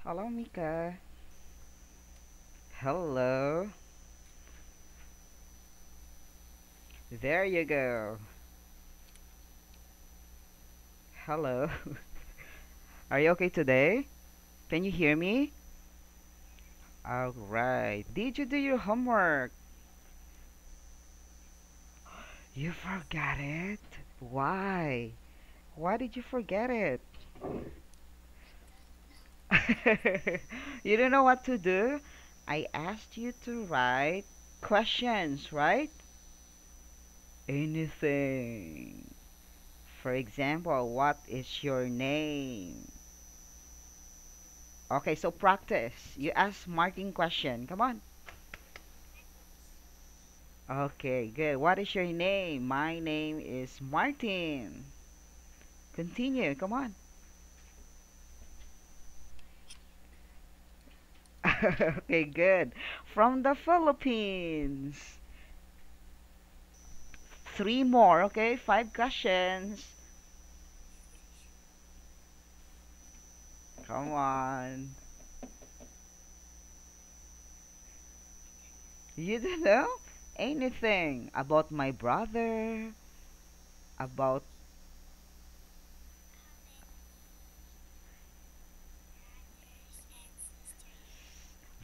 Hello, Mika. Hello. There you go. Hello. Are you okay today? Can you hear me? All right. Did you do your homework? You forgot it? Why? Why did you forget it? You don't know what to do? I asked you to write questions, right? Anything. For example, what is your name? Okay, so practice. You ask Martin question. Come on. Okay, good. What is your name? My name is Martin. Continue. Come on. Okay, good. From the Philippines. Three more, okay? Five questions. Come on. You don't know anything about my brother, about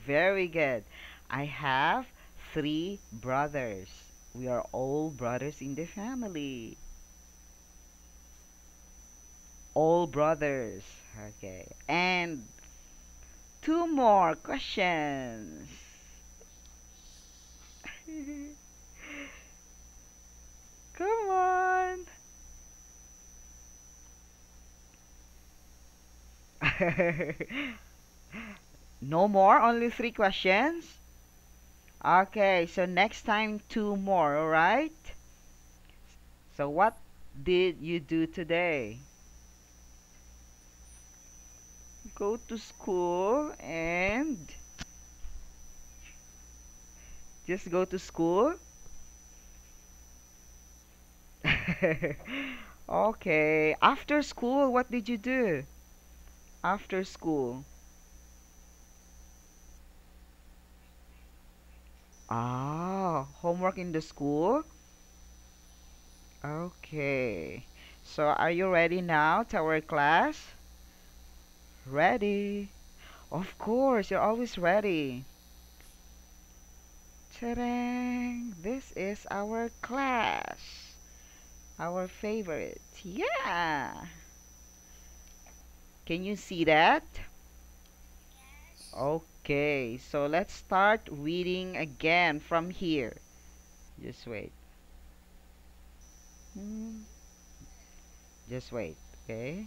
very good. I have three brothers. We are all brothers in the family. All brothers. Okay. And two more questions. Come on. No more? Only three questions? Okay, so next time two more, alright? So what did you do today? Go to school and just go to school? Okay. After school, what did you do? After school. Ah, homework in the school? Okay. So are you ready now to our class? Ready? Of course, you're always ready. Ta-dang! This is our class. Our favorite. Yeah. Can you see that? Okay, so let's start reading again from here. Just wait. Hmm, just wait, okay?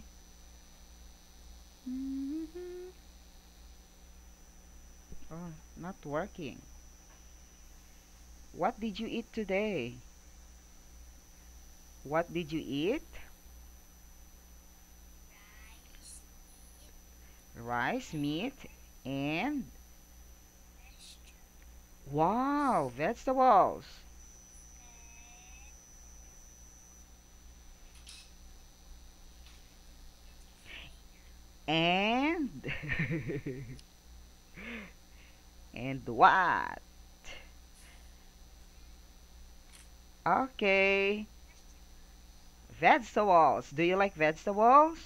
Mhm. Oh, not working. What did you eat today? What did you eat? Rice, meat, and wow, vegetables. And and what? Okay. Vegetables. Do you like vegetables?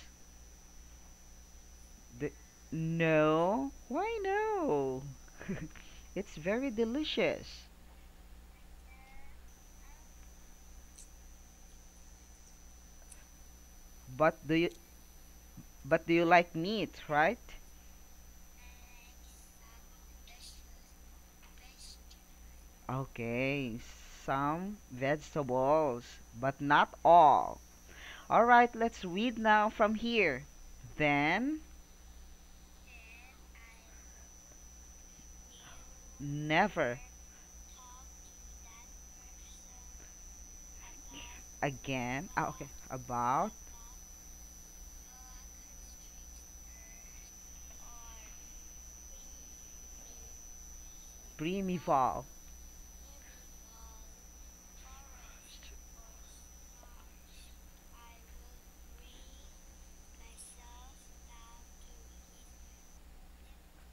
D no. Why no? It's very delicious. But do you but do you like meat, right? Okay, some vegetables, but not all. All right, let's read now from here. Then never again. Okay, about primeval.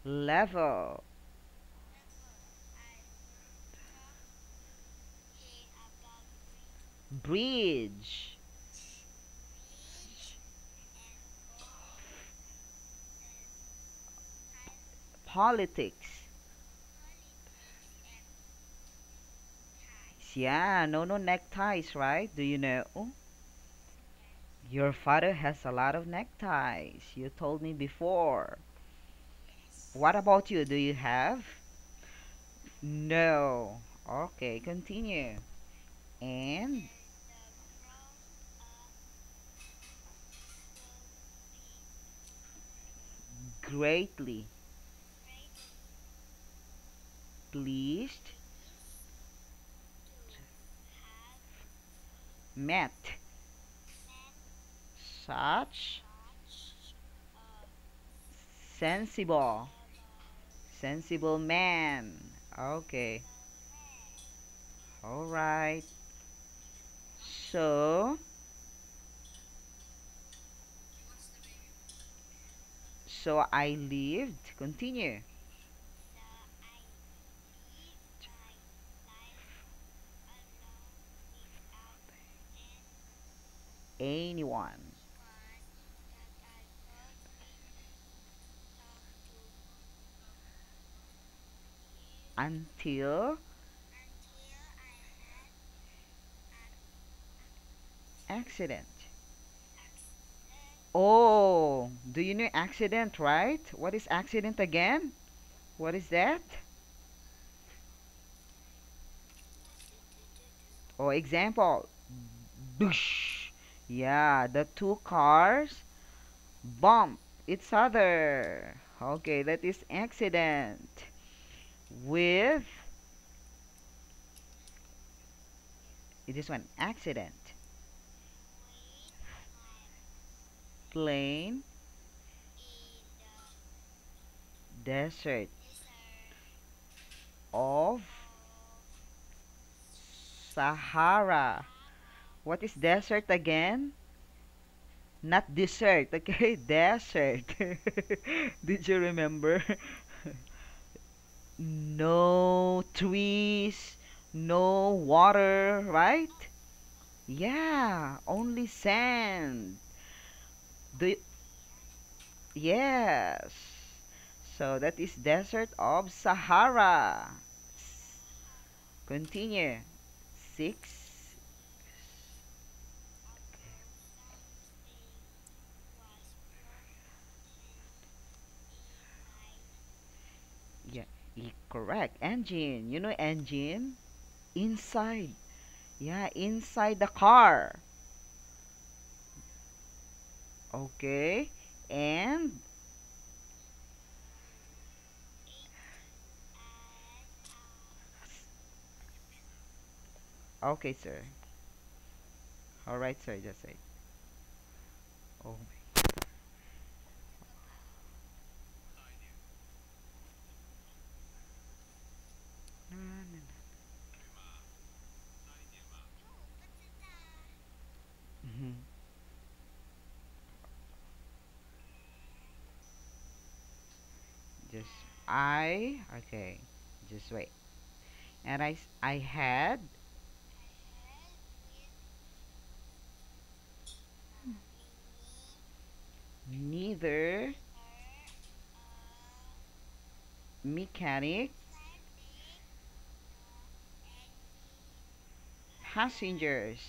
Level. Bridge. Politics. Yeah, no, no neckties, right? Do you know? Your father has a lot of neckties. You told me before. What about you? Do you have? No. Okay, continue. And greatly pleased met such sensible sensible man. Okay. All right. So, so I lived. Continue. Anyone until accident. Oh, do you know accident, right? What is accident again? What is that? Oh, example. Boosh. Yeah, the two cars bump each other. Okay, that is accident. With this one, accident. Plane, desert of Sahara. What is desert again? Not dessert, okay? Desert. Did you remember? No trees, no water, right? Yeah, only sand. The yes. So that is desert of Sahara. Continue. Six. Yeah, correct. Engine. You know engine? Inside. Yeah, inside the car. Okay. And okay, sir. All right, sir. Just say. Oh. Mhm. Just I okay. Just wait. And I had neither mechanic passengers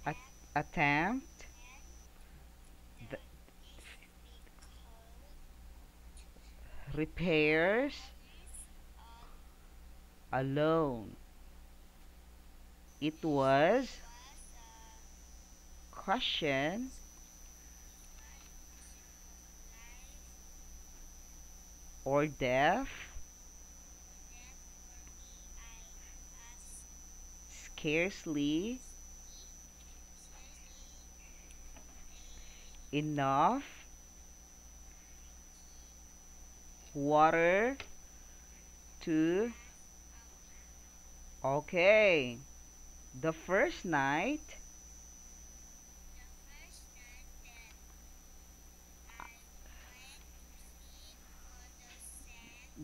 at attempt the repairs alone. It was question or death scarcely enough water to okay. The first night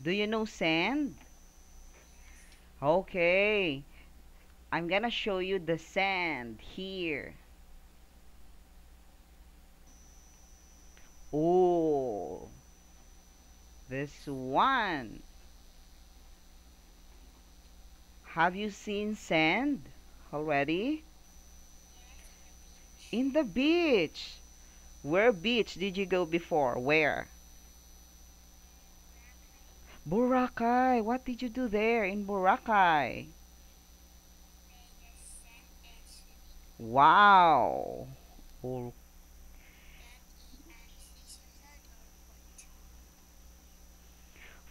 Do you know sand? Okay. I'm gonna show you the sand here. Oh, this one. Have you seen sand already? In the beach. Where beach did you go before? Where? Boracay. What did you do there in Boracay? Wow. Oh,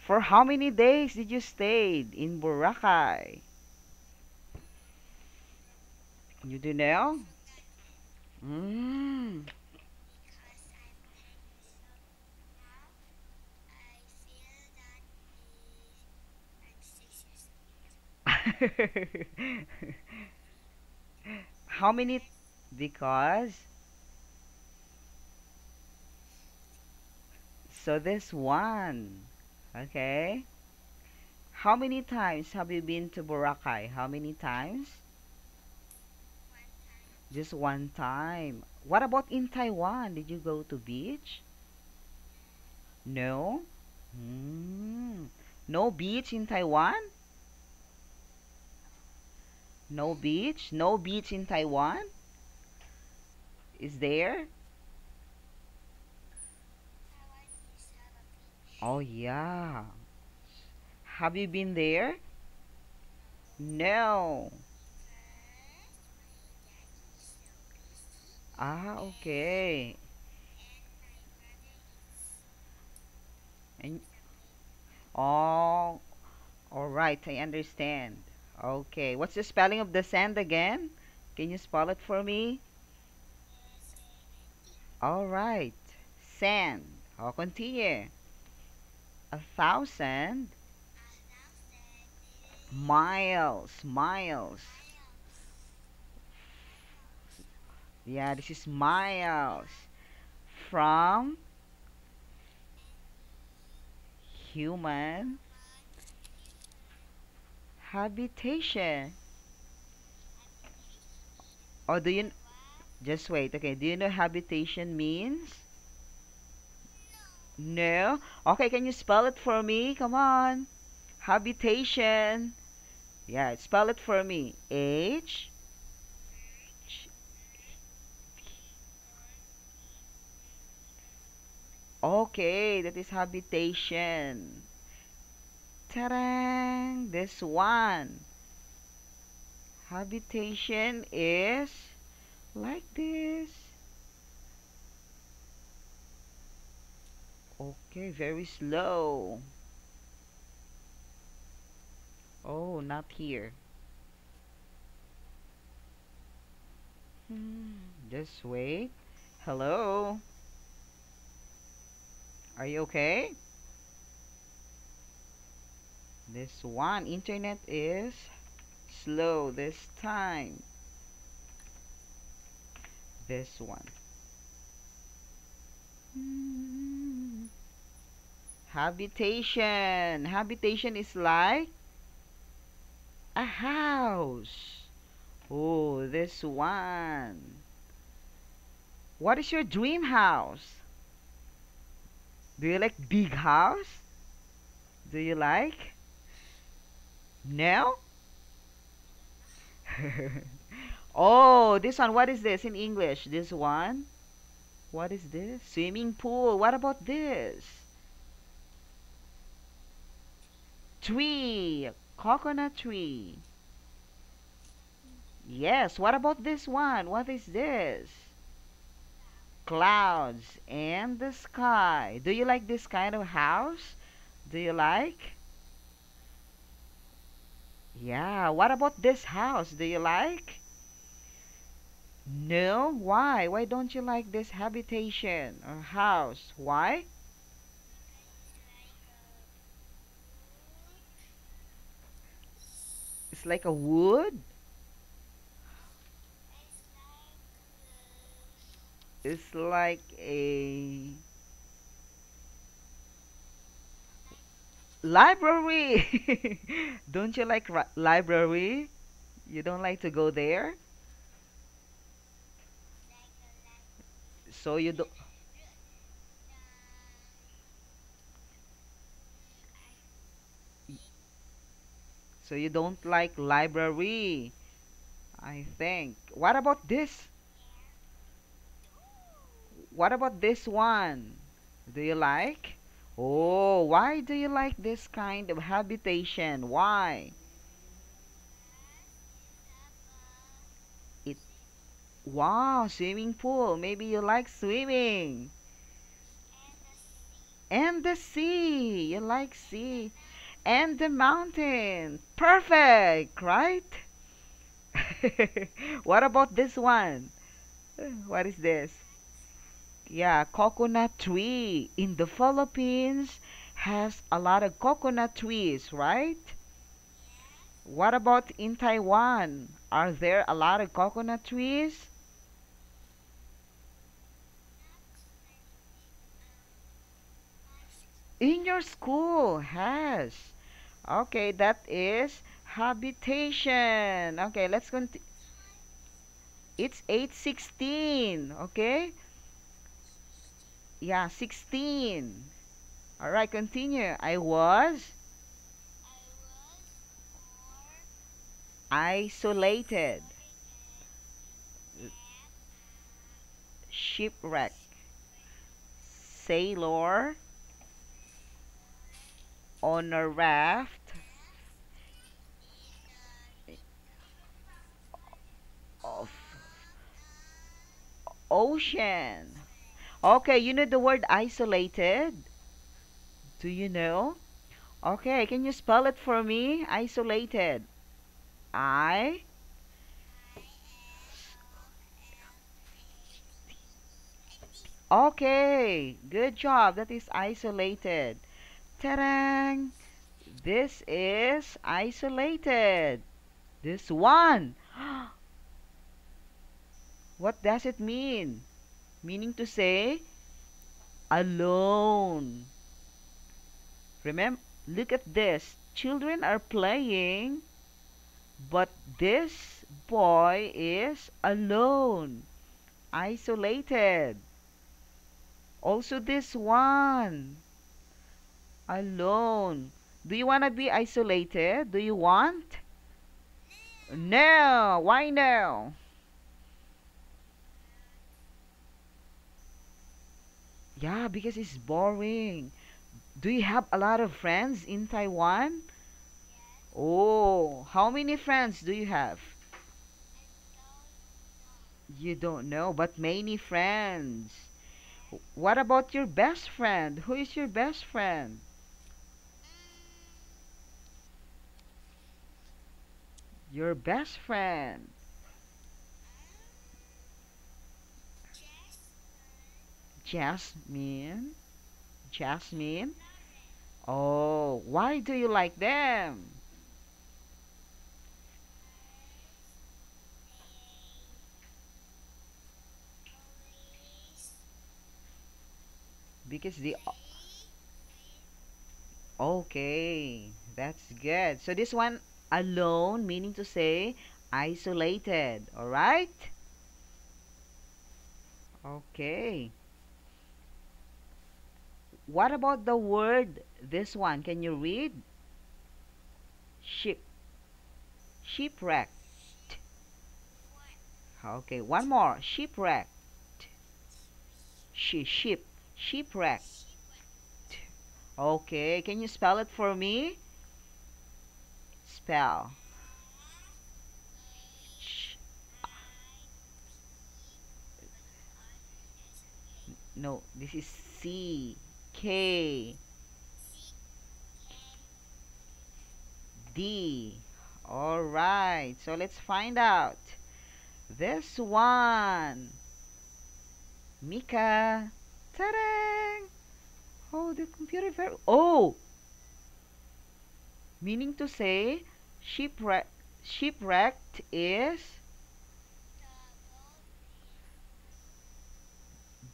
for how many days did you stay in Boracay? You do know? Mm. How many? Because so this one. Okay. How many times have you been to Boracay? How many times? Just one time. What about in Taiwan? Did you go to beach? No. Mm. No beach in Taiwan? No beach? No beach in Taiwan? Is there? Oh yeah. Have you been there? No. Ah, okay. And oh, all right, I understand. Okay, what's the spelling of the sand again? Can you spell it for me? All right, sand. I'll continue. 1,000 miles. Yeah, this is miles from human habitation. Or do you just wait? Okay, do you know habitation means? No. Okay, can you spell it for me? Come on. Habitation. Yeah, spell it for me. H. Okay, that is habitation. Ta-dang! This one. Habitation is like this. Okay, very slow. Oh, not here. Just wait. Hello? Are you okay? This one, internet is slow this time. This one. Hmm. Habitation. Habitation is like a house. Oh, this one. What is your dream house? Do you like big house? Do you like? No? Oh, this one. What is this in English? This one? What is this? Swimming pool. What about this? Tree. Coconut tree. Yes. What about this one? What is this? Clouds and the sky. Do you like this kind of house? Do you like? Yeah. What about this house? Do you like? No? Why? Why don't you like this habitation or house? Why? It's like a wood? It's Library. Don't you like library? You don't like to go there? So you do so you don't like library, I think. What about this one? Do you like? Oh, why do you like this kind of habitation? Why? It Wow, swimming pool. Maybe you like swimming. And the sea. You like sea. And the mountain. Perfect, right? What about this one? What is this? Yeah, coconut tree. In the Philippines has a lot of coconut trees, right? What about in Taiwan? Are there a lot of coconut trees? In your school has. Okay, that is habitation. Okay, let's continue. It's 8:16. Okay? Yeah, 16. All right, continue. I was isolated, shipwreck, sailor on a raft of ocean. Okay, you know the word isolated? Do you know? Okay, can you spell it for me? Isolated. I. Okay, good job. That is isolated. Ta-dang! This is isolated. This one. What does it mean? Meaning to say alone. Remember, look at this. Children are playing, but this boy is alone, isolated. Also, this one, alone. Do you want to be isolated? Do you want? No. Why no? Yeah, because it's boring. Do you have a lot of friends in Taiwan? Oh, how many friends do you have? You don't know, but many friends. What about your best friend? Who is your best friend? Your best friend. Jasmine. Jasmine. Oh, why do you like them? Because the Okay, that's good. So this one alone meaning to say isolated, all right? Okay. What about the word this one? Can you read? Ship. Shipwrecked. Okay, one more. Shipwrecked. Ship. Shipwrecked. Okay, can you spell it for me? Spell. Sh no, this is C K D. All right, so let's find out. This one. Mika. Ta-da! Oh, the computer very. Oh, meaning to say shipwrecked is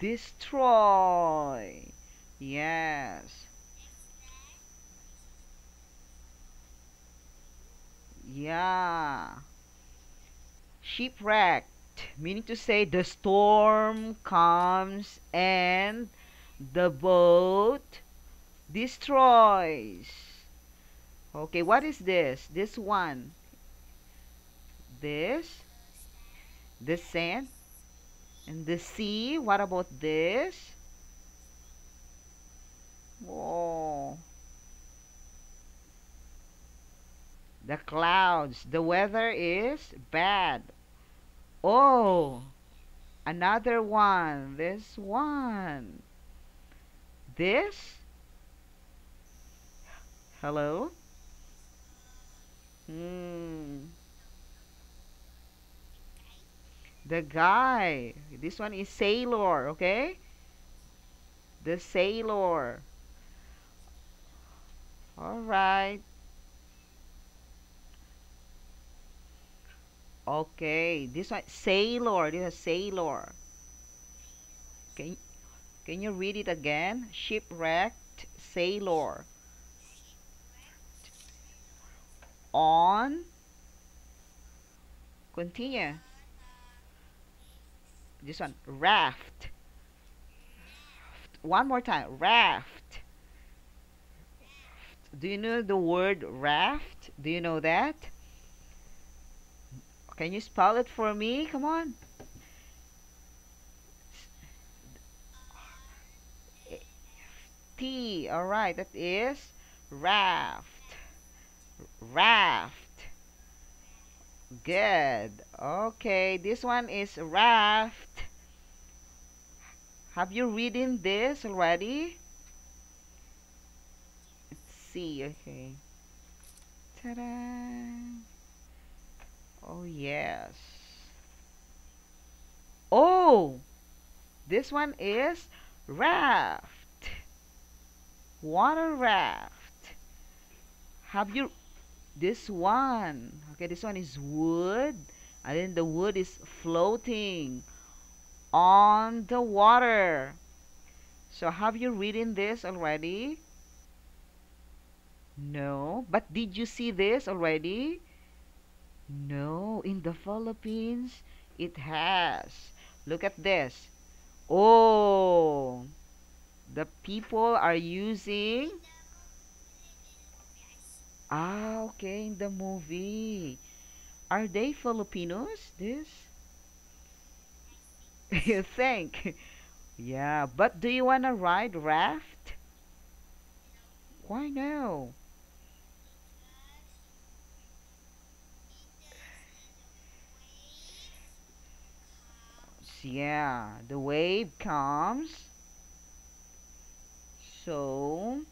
destroy. Yes. Yeah. Shipwrecked, meaning to say the storm comes and the boat destroys. Okay, what is this? This one. This, the sand, and the sea. What about this? Oh, the clouds. The weather is bad. Oh, another one. This one. This. Hello? Hmm. The guy. This one is sailor, okay? The sailor. All right. Okay. This one sailor. This is sailor. Can can you read it again? Shipwrecked sailor. On. Continue. This one raft. One more time. Raft. Do you know the word raft? Do you know that? Can you spell it for me? Come on. T. All right. That is raft. Raft. Good. Okay. This one is raft. Have you reading this already? Let's see. Okay. Ta-da. Oh, yes. Oh, this one is raft. Water raft. Have you this one? Okay, this one is wood, and then the wood is floating on the water. So have you reading this already? No, but did you see this already? No, in the Philippines it has. Look at this. Oh, the people are using. Ah, okay, in the movie. Are they Filipinos? This? You think? Yeah, but do you wanna ride raft? Why no? Yeah, the wave comes. So,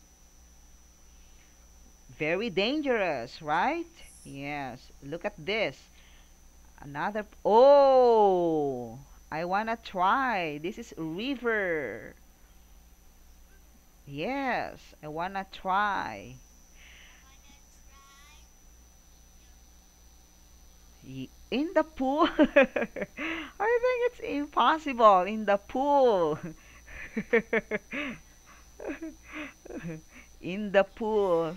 very dangerous, right? Yes. Look at this. Another. Oh, I wanna try. This is river. Yes, I wanna try. In the pool? I think it's impossible in the pool. In the pool.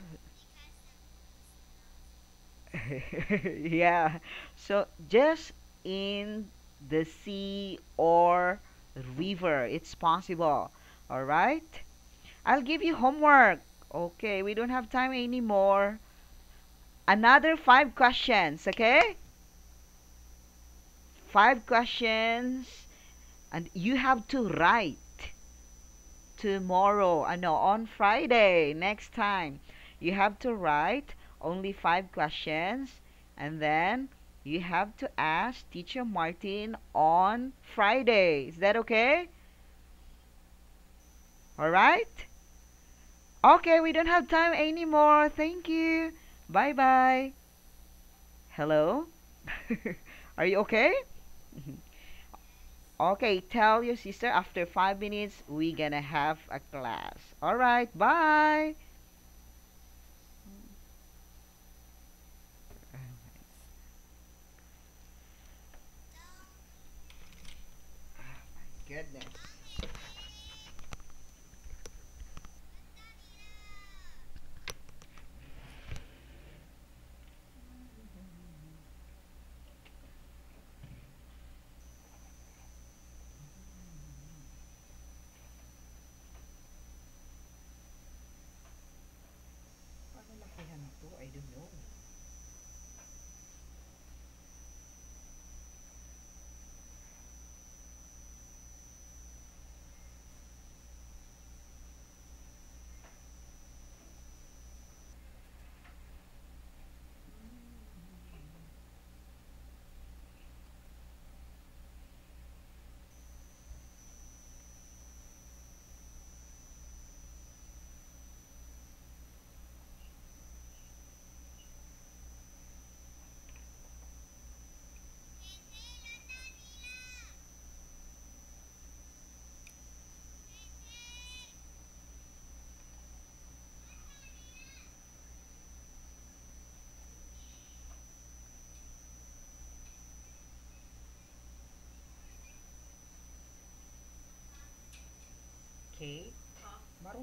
Yeah. So just in the sea or river, it's possible. All right? I'll give you homework. Okay, we don't have time anymore. Another 5 questions, okay? 5 questions, and you have to write tomorrow. I know on Friday, next time. You have to write only 5 questions, and then you have to ask Teacher Martin on Friday. Is that okay? All right? Okay, we don't have time anymore. Thank you. Bye bye. Hello? Are you okay? Okay, tell your sister after 5 minutes we gonna have a class. All right, bye. Goodness.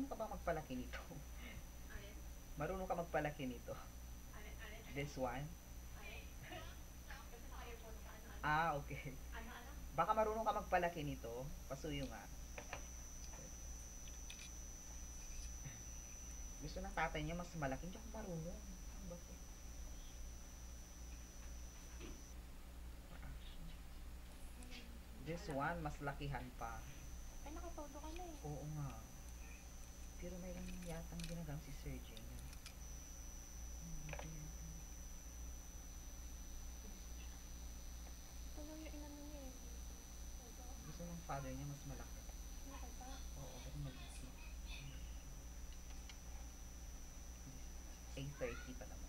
Marunong ka ba magpalaki nito? Marunong ka magpalaki nito? This one? Ah, okay. Baka marunong ka magpalaki nito. Pasuyo nga. Gusto ng tatay niya mas malaki. Hindi ako marunong. Ano ba to? This one, mas lakihan pa. Ay, nakatodo ka na eh. Oo nga. Pero mayroon yatang ginagamit si Sir Jane. Ito lang yung inano niya eh. Gusto ng father niya mas malaki. Malaki pa. Oo, pero mag-isip. 8:30 pa naman.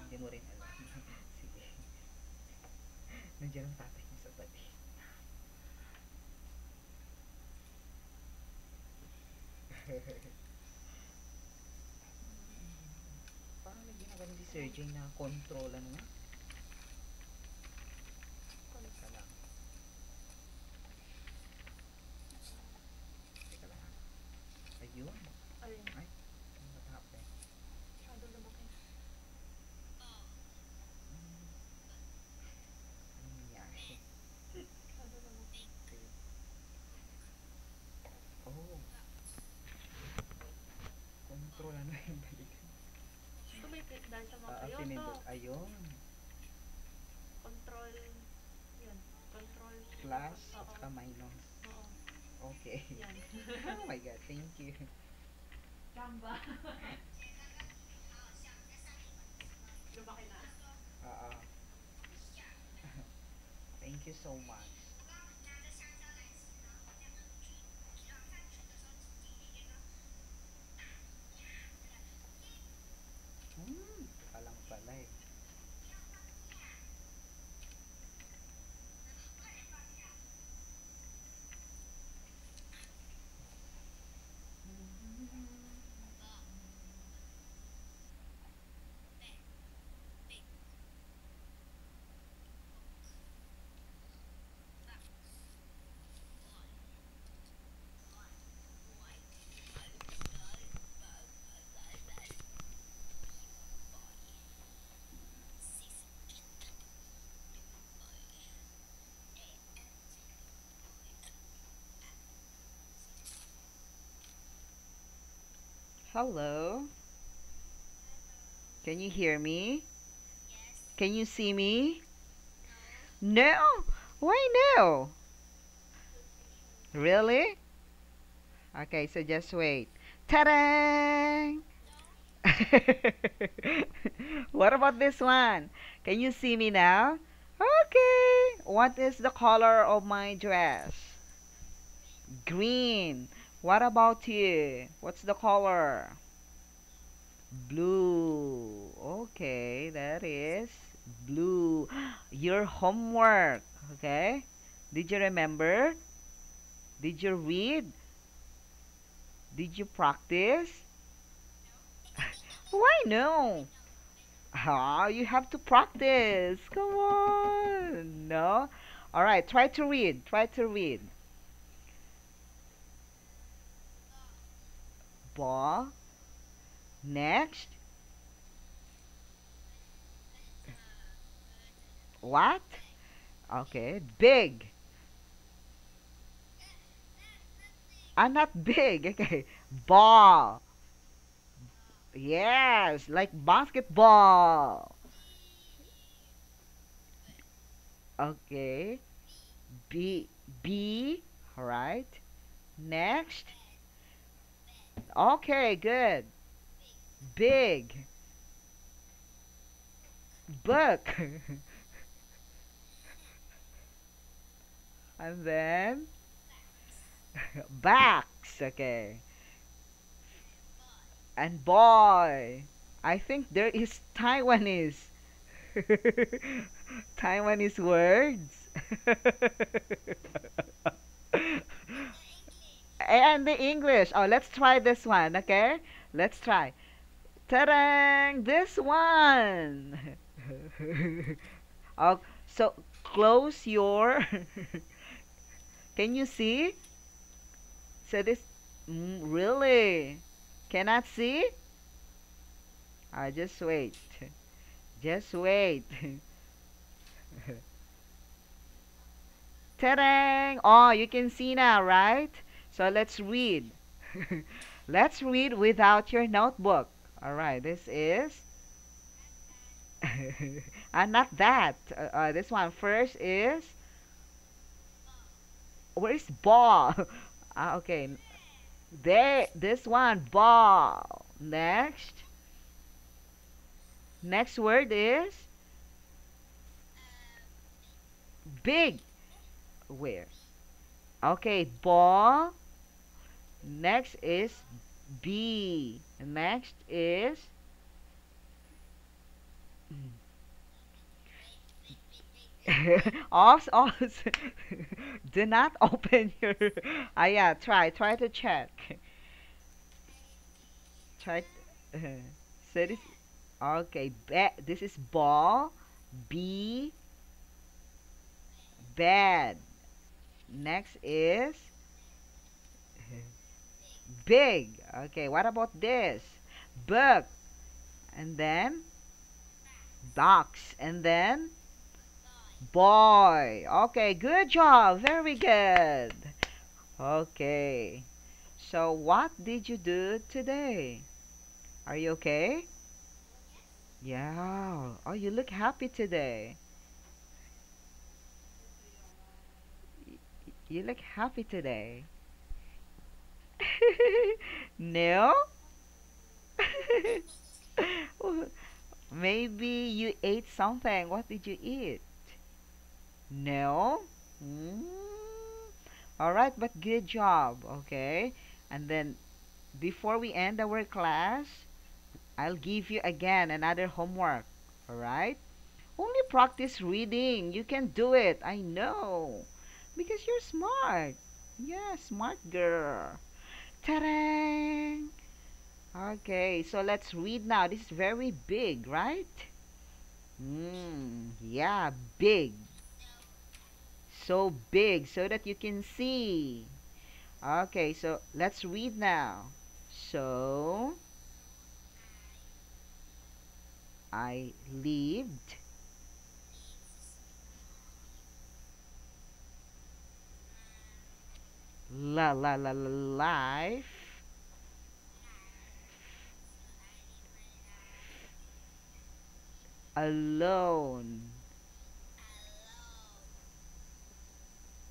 Hindi mo rin alam. Sige. Nandiyan ang tatay niya sa tabi. Parang may ginagawa si Sir Jane na control ano nga? Teka lang. Teka lang ha. Ayun. Ayun. Ay, ano ba tapos? Masyado lumaki. Ano nangyari? Masyado lumaki. Oh. Control ano yung balik? Ito may click dahil sa mga kayo. Pinindot. Ito. Ayun. Control. Yun. Control. Plus at Oo. saka minus. Oo. Okay. Yan. Oh my god, thank you. Gamba. Lumaki na. Oo. Thank you so much. Palang pala eh. Hello? Can you hear me? Can you see me? No? Why no? Really? Okay, so just wait. Ta-da! What about this one? Can you see me now? Okay. What is the color of my dress? Green. What about you? What's the color? Blue. Okay, that is blue. Your homework. Okay? Did you remember? Did you read? Did you practice? Why no? Ah, you have to practice. Come on. No? All right, try to read. Try to read. Ball. Next. What? Okay, big. Ah, not big. Okay. Ball. Yes, like basketball. Okay. B. B. All right. Next. Okay, good. Big. Book. And then backs. Okay. And boy. I think there is Taiwanese. Taiwanese words. And the English. Oh, let's try this one, okay? Let's try. Ta-dang! This one. Oh, so close your Can you see? So this, really? Cannot see? Just wait. Just wait. Ta-dang! Oh, you can see now, right? So let's read. Let's read without your notebook. All right, this is. Not that. This one first is. Where is ball? Okay. There. This one, ball. Next. Next word is big. Where? Okay, ball. Next is B. Next is off. Do not open your. Yeah. Try to check. Try. Uh, so this. Okay. This is ball. B. Bad. Next is big. Okay. What about this? Book. And then box. And then boy. Okay. Good job. Very good. Okay. So, what did you do today? Are you okay? Yeah. Oh, you look happy today. You look happy today. No? Maybe you ate something. What did you eat? No? Mm. All right, but good job. Okay. And then, before we end our class, I'll give you again another homework. All right? Only practice reading. You can do it. I know. Because you're smart. Yeah, smart girl. Ta-da! Okay, so let's read now. This is very big, right? Yeah, big. So big so that you can see. Okay, so let's read now. So, I lived life alone.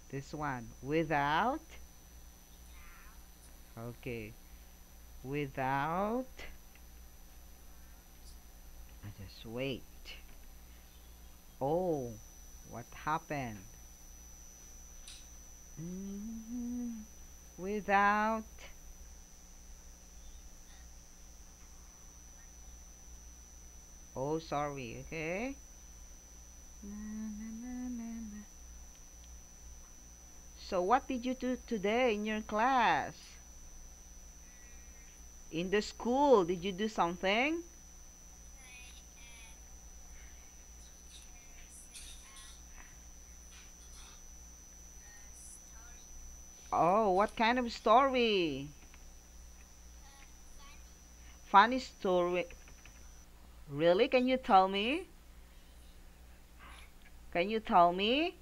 This one without. Okay, without. Just wait. Oh, what happened? Without. Oh, sorry. Okay. So, what did you do today in your class? In the school, did you do something? Oh, what kind of story? Funny story. Really? Can you tell me? Can you tell me?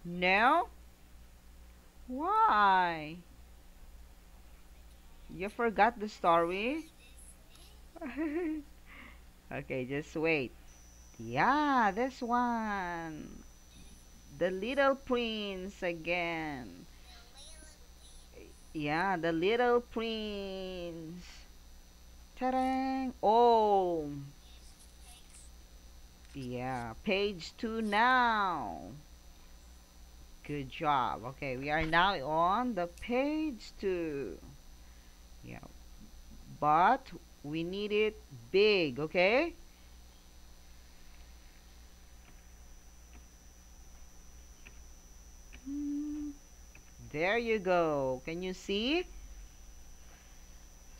No? Why? You forgot the story? Okay, just wait. Yeah, this one. The Little Prince again. Yeah, the Little Prince. Ta-dang! Oh, yeah, page 2 now. Good job. Okay, we are now on the page 2. Yeah, but we need it big, okay? There you go. Can you see?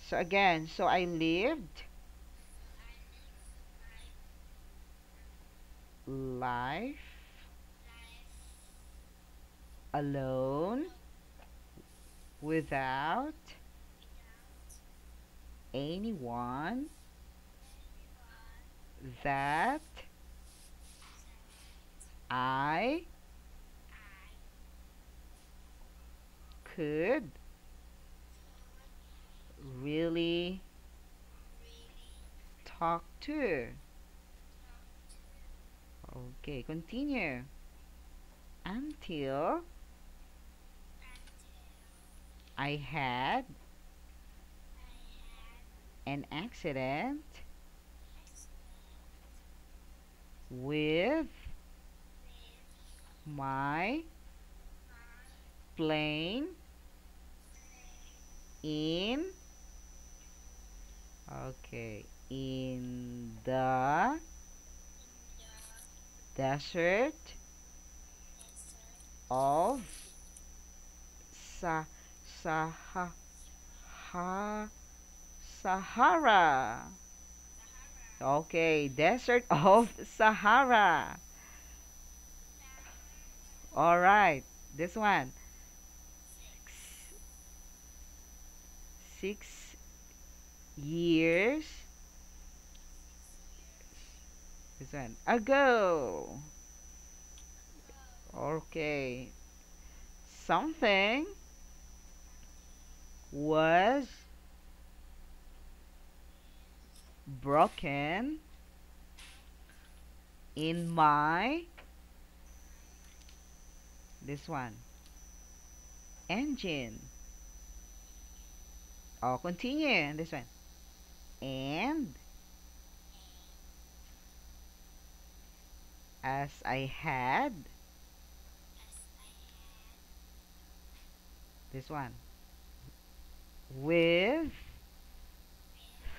So again, so I lived life alone without anyone that I could really talk to. Okay, continue. Until I had an accident with my plane in in the desert of Sa Saha ha Sahara. Okay, desert of Sahara. All right, this one. 6 years. This one ago. Okay, something was broken in my this one engine. Oh, continue this one. And as I had this one with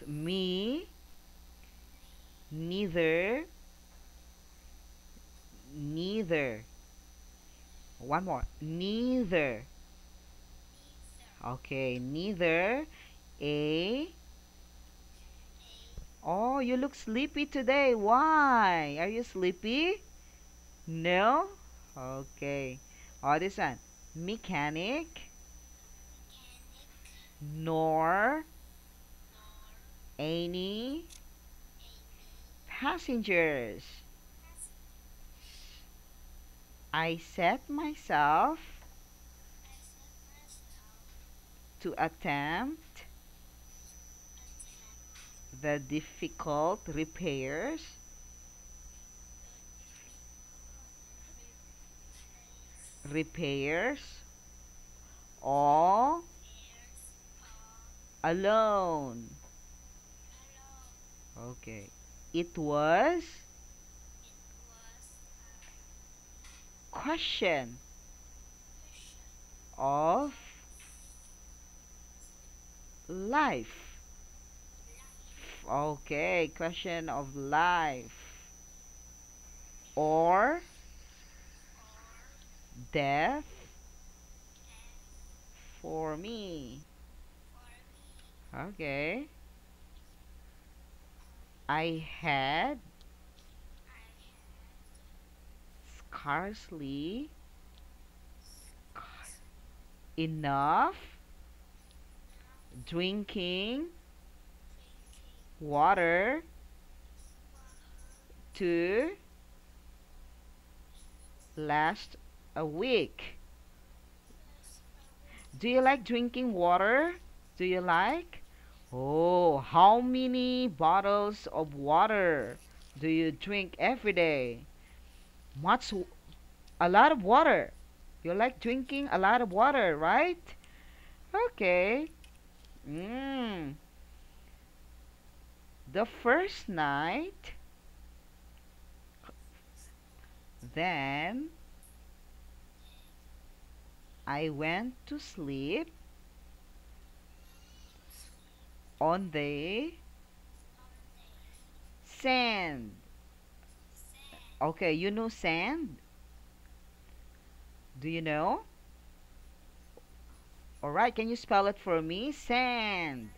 me, neither, neither. One more, neither. Okay, neither a. Oh, you look sleepy today. Why? Are you sleepy? No? Okay. Oh, this one. Mechanic, nor any passengers. I set myself to attempt the difficult repairs all alone. Okay. It was question of life. Okay, question of life or death for me. Okay. I had scarcely enough drinking water to last a week. Do you like drinking water? Do you like? Oh, how many bottles of water do you drink every day? Much, a lot of water. You like drinking a lot of water, right? Okay. Mm. The first night, then I went to sleep on the sand. Okay, you know sand? Do you know? Alright, can you spell it for me? Sand.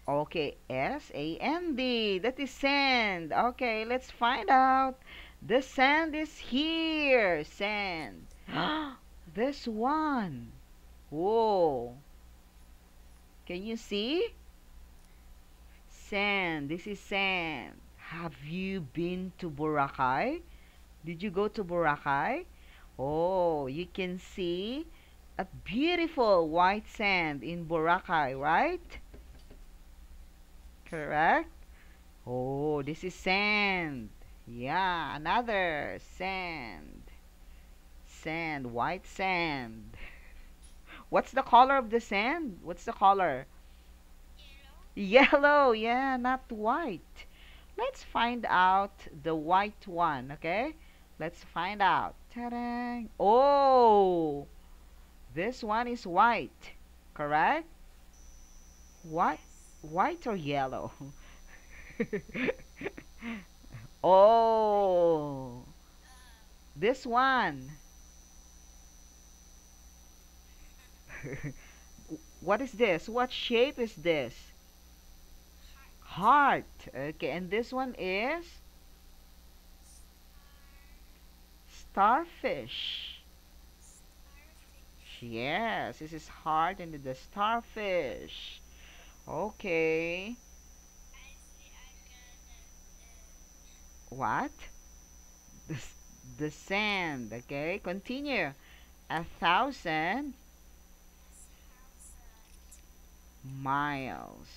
Okay, S-A-N-D. That is sand. Okay, let's find out. The sand is here. Sand. This one. Whoa. Can you see? Sand. This is sand. Have you been to Boracay? Did you go to Boracay? Oh, you can see a beautiful white sand in Boracay, right? Correct? Oh, this is sand. Yeah, another sand. Sand, white sand. What's the color of the sand? What's the color? Yellow, yeah, not white. Let's find out the white one, okay? Let's find out. Ta-da! Oh, this one is white, correct? White, white or yellow? Oh, this one. What is this? What shape is this? Heart. Okay, and this one is starfish. Yes, this is heart and the starfish. Okay. What? The, the sand. Okay, continue. 1,000 miles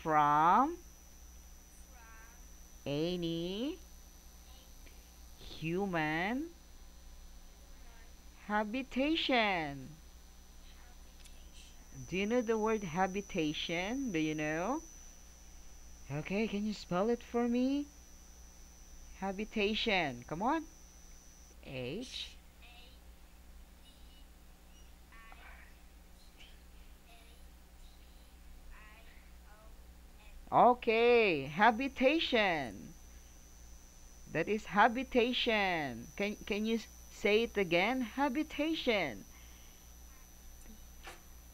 from any human habitation. Do you know the word habitation? Do you know? Okay, can you spell it for me? Habitation. Come on. H. Okay, habitation. That is habitation. Can you say it again? Habitation.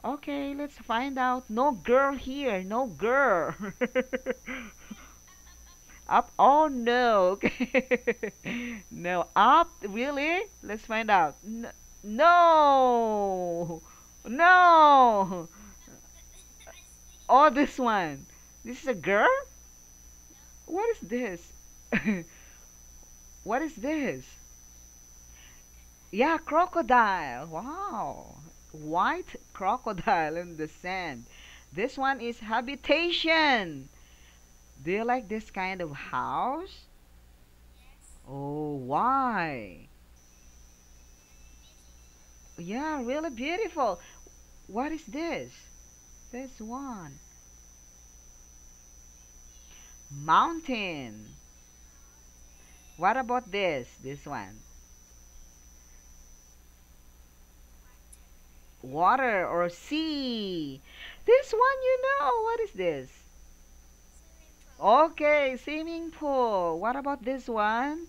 Okay, let's find out. No girl here. No girl. Up. Oh no. No. Up. Really? Let's find out. No. No. Oh, this one. This is a girl? What is this? What is this? Yeah, crocodile. Wow. White crocodile in the sand. This one is habitation. Do you like this kind of house? Oh, why? Yeah, really beautiful. What is this? This one. Mountain. What about this? This one. Water or sea. This one you know. What is this? Okay, swimming pool. What about this one?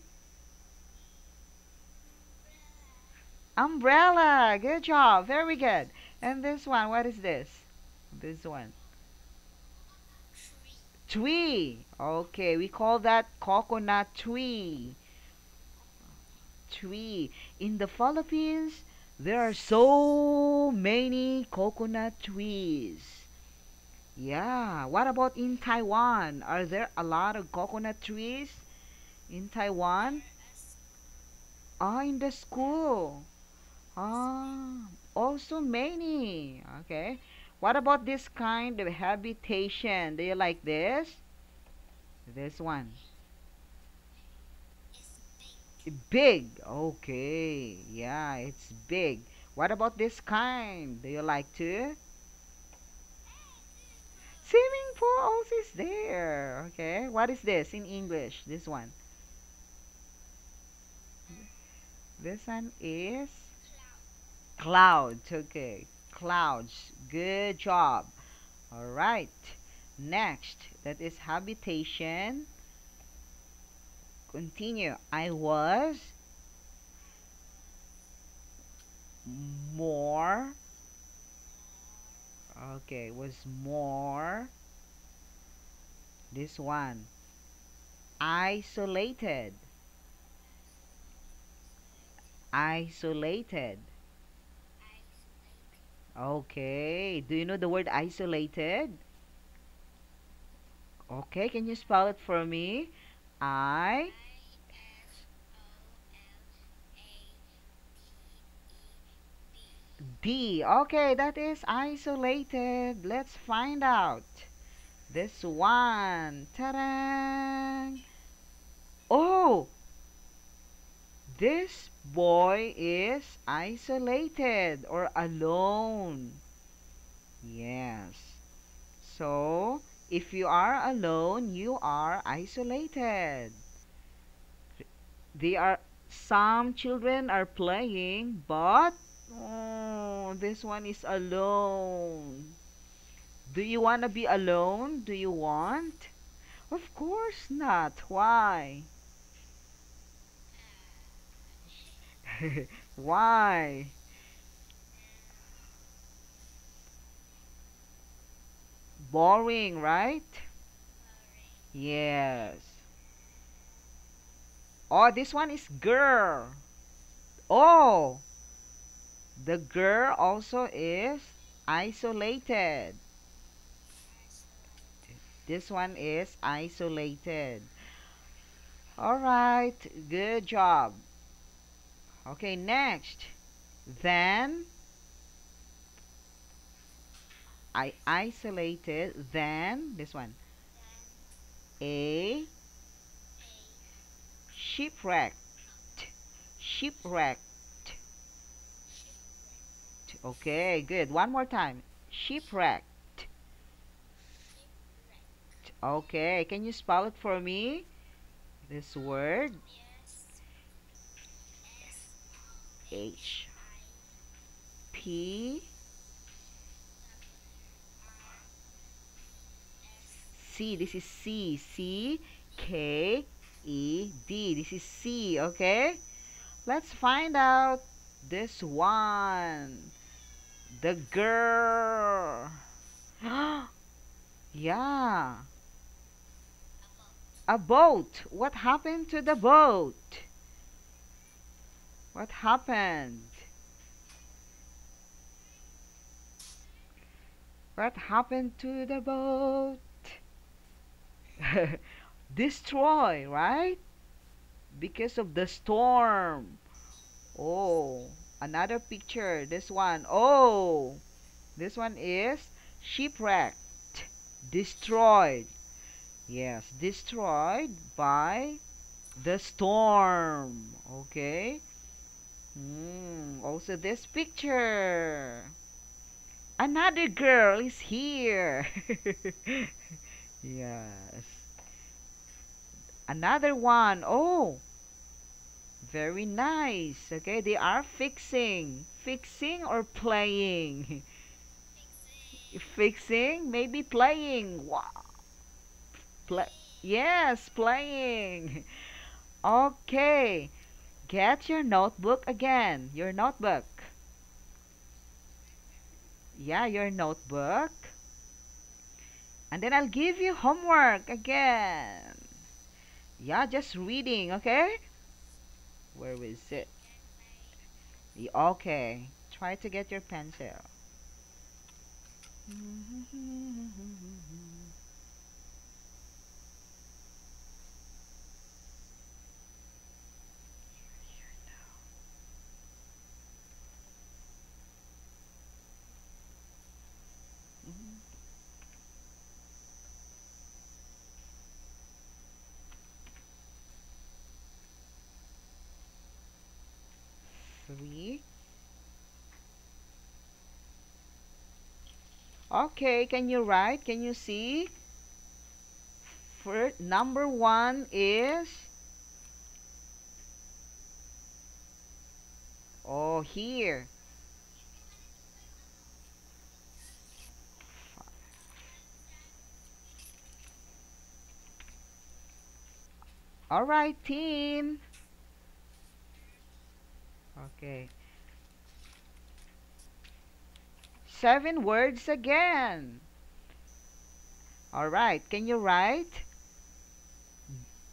Umbrella. Good job. Very good. And this one, what is this? This one. Tree. Okay, we call that coconut tree. Tree. In the Philippines, there are so many coconut trees. Yeah. What about in Taiwan? Are there a lot of coconut trees in Taiwan? Ah, in the school. Ah, also many. Okay. What about this kind of habitation? Do you like this? This one. Big. Okay. Yeah, it's big. What about this kind? Do you like to? Swimming pool also is there. Okay. What is this in English? This one. This one is clouds. Okay. Clouds. Good job. All right. Next, that is habitation. Continue. I was more. Okay, was more. This one. Isolated. Isolated. Okay. Do you know the word isolated? Okay, can you spell it for me? I D. Okay, that is isolated. Let's find out. This one. Ta-da! Oh, this boy is isolated or alone. Yes. So, if you are alone, you are isolated. They are some children are playing, but oh, this one is alone. Do you want to be alone? Do you want? Of course not. Why? Why? Boring, right? Yes. Oh, this one is girl. Oh, the girl also is isolated. This one is isolated. All right, good job. Okay, next. Then I isolated. Then this one. A shipwrecked. Shipwrecked. Okay, good. One more time. Shipwrecked. Okay, can you spell it for me? This word. H P C. This is C. C K E D. This is C. Okay. Let's find out this one. The girl. Yeah. A boat. What happened to the boat? What happened? What happened to the boat? Destroy, right? Because of the storm. Oh, another picture. This one. Oh, this one is shipwrecked. Destroyed. Yes, destroyed by the storm. Okay. Also this picture. Another girl is here. Yes. Another one. Oh, very nice. Okay, they are fixing. Fixing or playing? Fixing, maybe playing. Wow. Play. Yes, playing. Okay. Get your notebook again. Your notebook. Yeah, your notebook. And then I'll give you homework again. Yeah, just reading, okay? Where is it? Okay. Try to get your pencil. Three. Okay, can you write? Can you see? First, number one is, oh, here. All right, team. Okay. 7 words again. All right, can you write?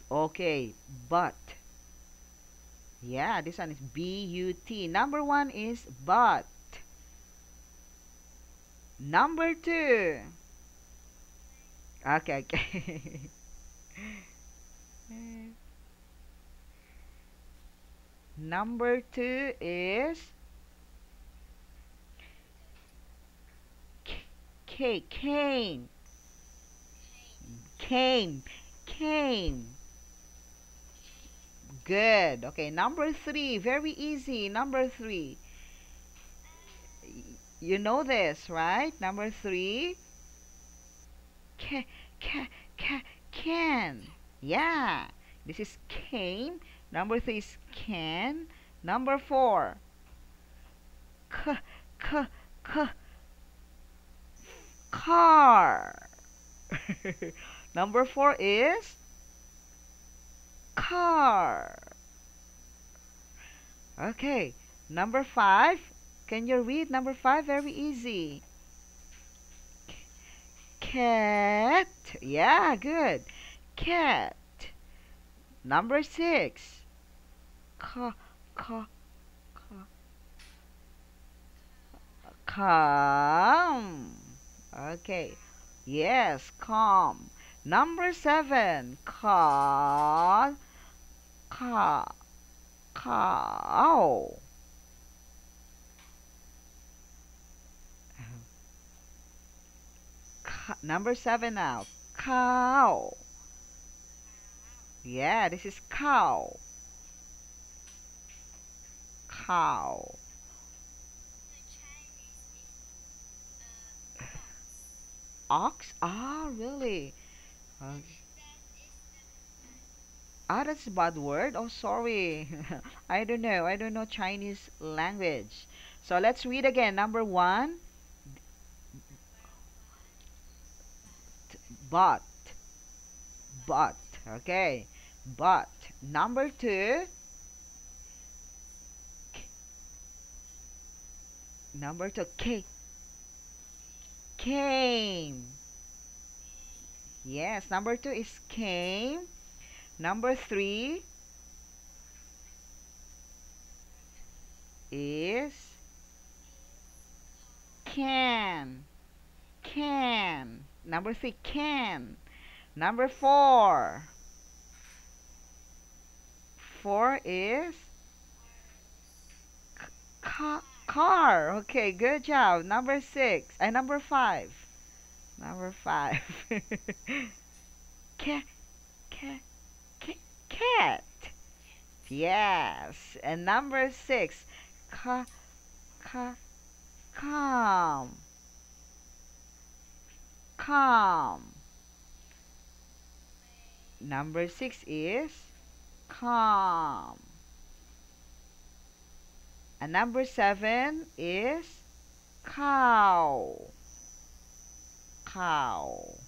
Okay, but. Yeah, this one is B-U-T. Number 1 is but. Number 2. Okay, okay. Number 2 is came. Came. Came. Good. Okay, number 3. Very easy. Number 3. You know this, right? Number 3. Ca can. Yeah. This is came. Number 3 is can. Number 4. C c c car. Number 4 is car. Okay. Number 5. Can you read number 5? Very easy. Cat. Yeah, good. Cat. Number 6. Ca ca ca calm. Okay. Yes, calm. Number 7. Ca cow. Number 7 now. Cow. Yeah, this is cow. Cow. Ox? Ah, really? Uh, that's a bad word. Oh, sorry. I don't know. I don't know Chinese language. So let's read again. Number 1, but. But. Okay. But. Number 2. Number 2. Came. Yes. Number 2 is came. Number 3 is can. Can. Number 3, can. Number 4. 4 is car. Okay, good job. Number 6. And number 5. Number 5. cat, cat, cat. Yes. And number 6. Ca, calm. Calm. Number 6 is calm. And number 7 is cow. Cow.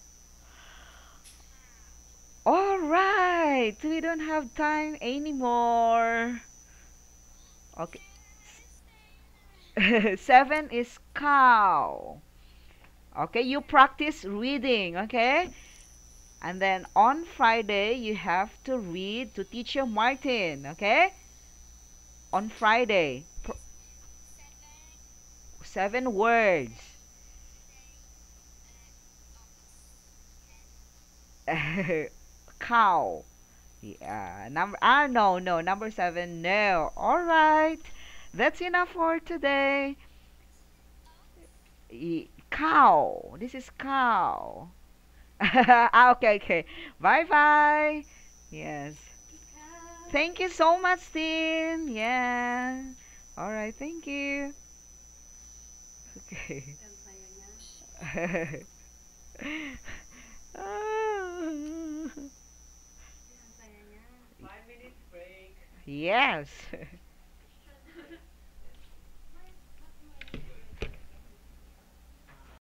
All right. We don't have time anymore. Okay. 7 is cow. Okay, you practice reading, okay? And then on Friday, you have to read to Teacher Martin, okay? On Friday, 7 words. Cow. Yeah, no, number 7, no. All right. That's enough for today. Cow. This is cow. Okay, okay. Bye bye. Yes. Thank you so much, Tin. Yeah. All right, thank you. Okay. Ah. Yes.